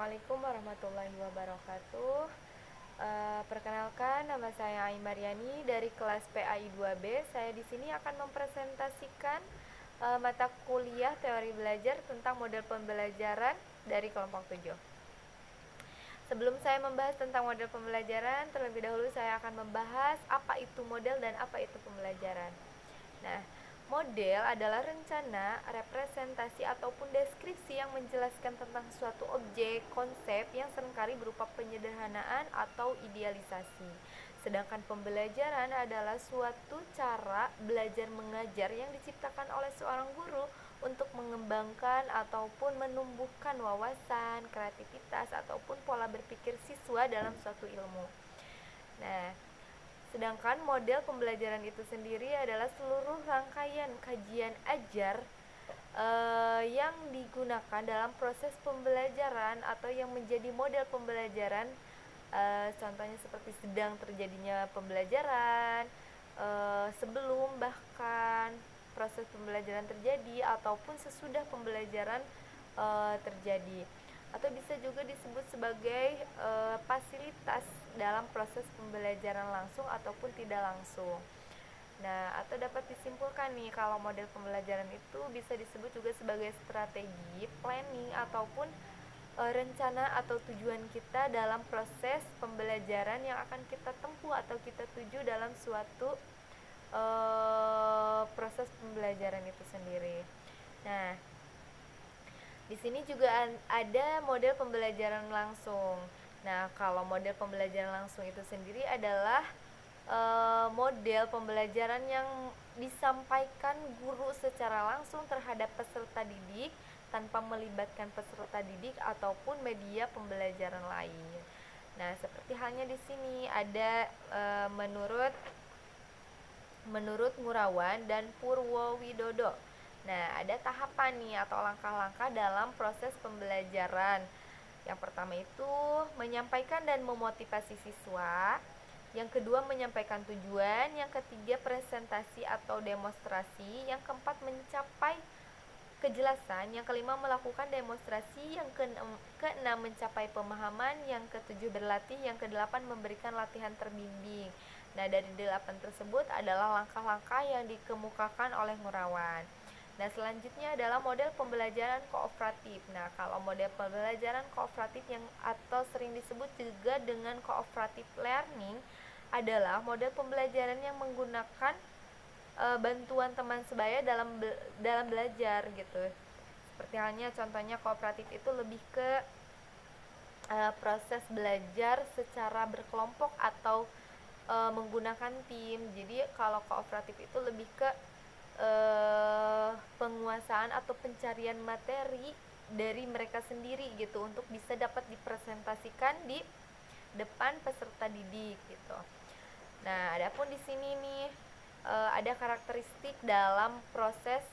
Assalamualaikum warahmatullahi wabarakatuh. Perkenalkan, nama saya Ai Mariani dari kelas PAI 2B. Saya di sini akan mempresentasikan mata kuliah teori belajar tentang model pembelajaran dari kelompok 7. Sebelum saya membahas tentang model pembelajaran, terlebih dahulu saya akan membahas apa itu model dan apa itu pembelajaran. Nah, model adalah rencana, representasi, ataupun deskripsi yang menjelaskan tentang suatu objek, konsep yang seringkali berupa penyederhanaan atau idealisasi. Sedangkan pembelajaran adalah suatu cara belajar mengajar yang diciptakan oleh seorang guru untuk mengembangkan ataupun menumbuhkan wawasan, kreativitas, ataupun pola berpikir siswa dalam suatu ilmu. Nah, sedangkan model pembelajaran itu sendiri adalah seluruh rangkaian kajian ajar yang digunakan dalam proses pembelajaran atau yang menjadi model pembelajaran. Contohnya seperti sedang terjadinya pembelajaran, sebelum bahkan proses pembelajaran terjadi, ataupun sesudah pembelajaran terjadi, atau bisa juga disebut sebagai fasilitas dalam proses pembelajaran langsung ataupun tidak langsung. Nah, atau dapat disimpulkan nih kalau model pembelajaran itu bisa disebut juga sebagai strategi, planning, ataupun rencana atau tujuan kita dalam proses pembelajaran yang akan kita tempuh atau kita tuju dalam suatu proses pembelajaran itu sendiri. Nah, di sini juga ada model pembelajaran langsung. Nah, kalau model pembelajaran langsung itu sendiri adalah model pembelajaran yang disampaikan guru secara langsung terhadap peserta didik tanpa melibatkan peserta didik ataupun media pembelajaran lain. Nah, seperti halnya di sini ada menurut Murawan dan Purwowidodo. Nah, ada tahapan nih atau langkah-langkah dalam proses pembelajaran. Yang pertama itu menyampaikan dan memotivasi siswa. Yang kedua menyampaikan tujuan. Yang ketiga presentasi atau demonstrasi. Yang keempat mencapai kejelasan. Yang kelima melakukan demonstrasi. Yang keenam mencapai pemahaman. Yang ketujuh berlatih. Yang kedelapan memberikan latihan terbimbing. Nah, dari 8 tersebut adalah langkah-langkah yang dikemukakan oleh Murawan. Nah, selanjutnya adalah model pembelajaran kooperatif. Nah, kalau model pembelajaran kooperatif yang atau sering disebut juga dengan cooperative learning adalah model pembelajaran yang menggunakan bantuan teman sebaya dalam belajar gitu. Seperti halnya contohnya kooperatif itu lebih ke proses belajar secara berkelompok atau menggunakan tim. Jadi kalau kooperatif itu lebih ke penguasaan atau pencarian materi dari mereka sendiri gitu untuk bisa dapat dipresentasikan di depan peserta didik gitu. Nah, adapun di sini nih ada karakteristik dalam proses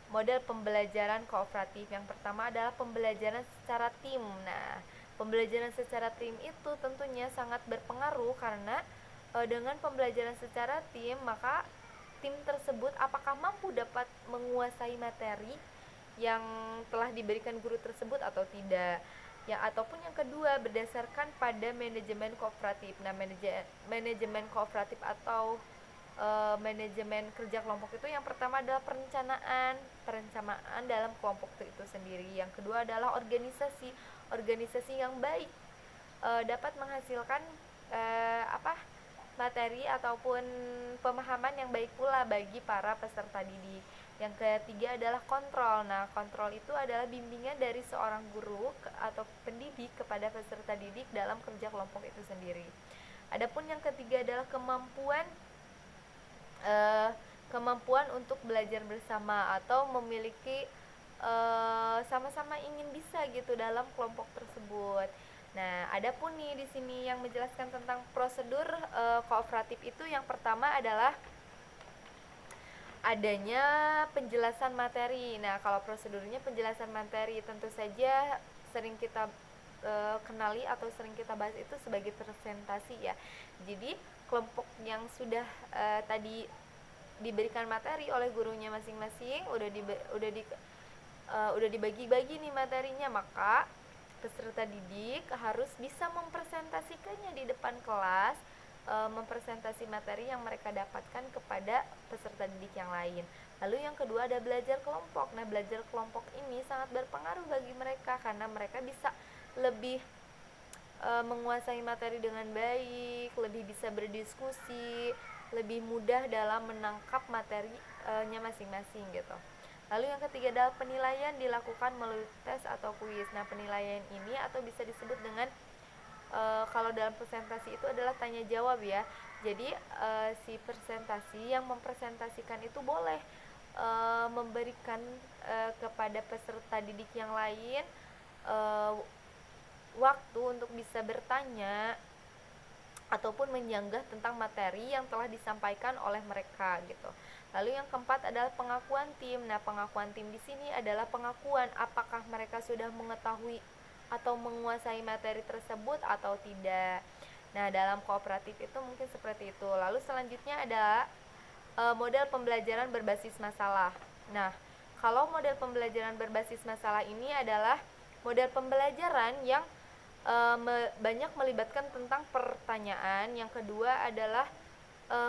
model pembelajaran kooperatif. Yang pertama adalah pembelajaran secara tim. Nah, pembelajaran secara tim itu tentunya sangat berpengaruh karena dengan pembelajaran secara tim maka tim tersebut apakah mampu dapat menguasai materi yang telah diberikan guru tersebut atau tidak. Ataupun yang kedua berdasarkan pada manajemen kooperatif. Nah, manajemen kooperatif atau manajemen kerja kelompok itu yang pertama adalah perencanaan dalam kelompok itu sendiri. Yang kedua adalah organisasi yang baik dapat menghasilkan materi ataupun pemahaman yang baik pula bagi para peserta didik. Yang ketiga adalah kontrol. Nah, kontrol itu adalah bimbingan dari seorang guru atau pendidik kepada peserta didik dalam kerja kelompok itu sendiri. Adapun yang ketiga adalah kemampuan untuk belajar bersama atau memiliki sama-sama ingin bisa gitu dalam kelompok tersebut. Nah, adapun nih di sini yang menjelaskan tentang prosedur kooperatif itu yang pertama adalah adanya penjelasan materi. Nah, kalau prosedurnya penjelasan materi tentu saja sering kita kenali atau sering kita bahas itu sebagai presentasi ya. Jadi, kelompok yang sudah tadi diberikan materi oleh gurunya masing-masing udah udah dibagi-bagi nih materinya, maka peserta didik harus bisa mempresentasikannya di depan kelas, mempresentasi materi yang mereka dapatkan kepada peserta didik yang lain. Lalu yang kedua ada belajar kelompok. Nah, belajar kelompok ini sangat berpengaruh bagi mereka karena mereka bisa lebih menguasai materi dengan baik, lebih bisa berdiskusi, lebih mudah dalam menangkap materinya masing-masing gitu. Lalu yang ketiga adalah penilaian dilakukan melalui tes atau kuis. Nah, penilaian ini atau bisa disebut dengan kalau dalam presentasi itu adalah tanya jawab ya. Jadi si presentasi yang mempresentasikan itu boleh memberikan kepada peserta didik yang lain waktu untuk bisa bertanya ataupun menyanggah tentang materi yang telah disampaikan oleh mereka gitu. Lalu yang keempat adalah pengakuan tim. Nah, pengakuan tim di sini adalah pengakuan apakah mereka sudah mengetahui atau menguasai materi tersebut atau tidak. Nah, dalam kooperatif itu mungkin seperti itu. Lalu selanjutnya adalah model pembelajaran berbasis masalah. Nah, kalau model pembelajaran berbasis masalah ini adalah model pembelajaran yang banyak melibatkan tentang pertanyaan. Yang kedua adalah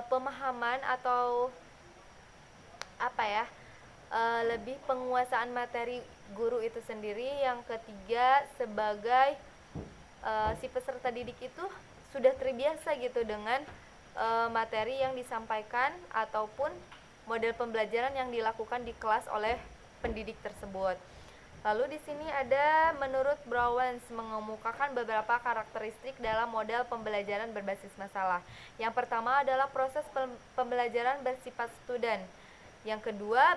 pemahaman atau lebih penguasaan materi guru itu sendiri. Yang ketiga sebagai si peserta didik itu sudah terbiasa gitu dengan materi yang disampaikan ataupun model pembelajaran yang dilakukan di kelas oleh pendidik tersebut. Lalu di sini ada menurut Browns mengemukakan beberapa karakteristik dalam model pembelajaran berbasis masalah. Yang pertama adalah proses pembelajaran bersifat student. Yang kedua,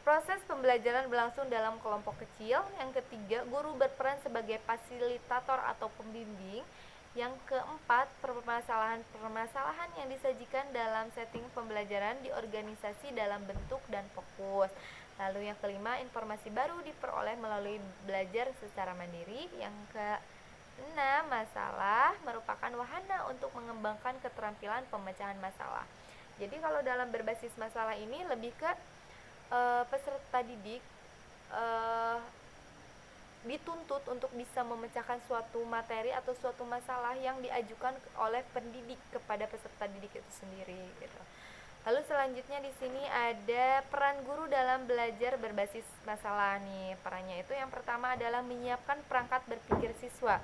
proses pembelajaran berlangsung dalam kelompok kecil. Yang ketiga, guru berperan sebagai fasilitator atau pembimbing. Yang keempat, permasalahan yang disajikan dalam setting pembelajaran di organisasi dalam bentuk dan fokus. Lalu yang kelima, informasi baru diperoleh melalui belajar secara mandiri. Yang keenam, masalah merupakan wahana untuk mengembangkan keterampilan pemecahan masalah. Jadi kalau dalam berbasis masalah ini lebih ke peserta didik dituntut untuk bisa memecahkan suatu materi atau suatu masalah yang diajukan oleh pendidik kepada peserta didik itu sendiri gitu. Lalu selanjutnya di sini ada peran guru dalam belajar berbasis masalah nih. Perannya itu yang pertama adalah menyiapkan perangkat berpikir siswa.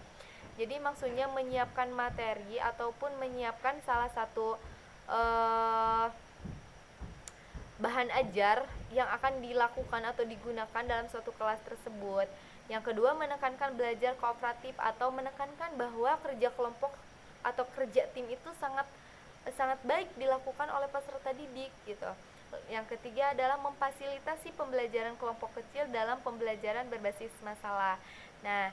Jadi maksudnya menyiapkan materi ataupun menyiapkan salah satu bahan ajar yang akan dilakukan atau digunakan dalam suatu kelas tersebut. Yang kedua, menekankan belajar kooperatif atau menekankan bahwa kerja kelompok atau kerja tim itu sangat baik dilakukan oleh peserta didik gitu. Yang ketiga adalah memfasilitasi pembelajaran kelompok kecil dalam pembelajaran berbasis masalah. Nah,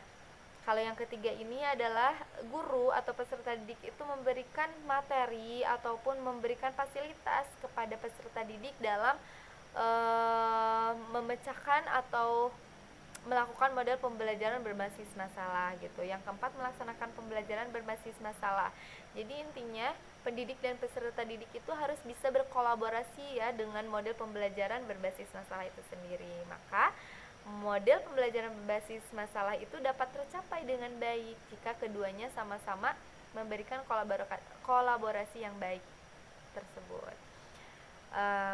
kalau yang ketiga ini adalah guru atau peserta didik itu memberikan materi ataupun memberikan fasilitas kepada peserta didik dalam memecahkan atau melakukan model pembelajaran berbasis masalah gitu. Yang keempat, melaksanakan pembelajaran berbasis masalah. Jadi intinya pendidik dan peserta didik itu harus bisa berkolaborasi ya dengan model pembelajaran berbasis masalah itu sendiri. Maka model pembelajaran berbasis masalah itu dapat tercapai dengan baik jika keduanya sama-sama memberikan kolaborasi yang baik tersebut.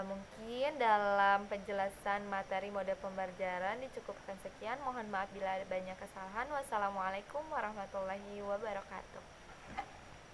Mungkin dalam penjelasan materi model pembelajaran dicukupkan sekian. Mohon maaf bila ada banyak kesalahan. Wassalamualaikum warahmatullahi wabarakatuh.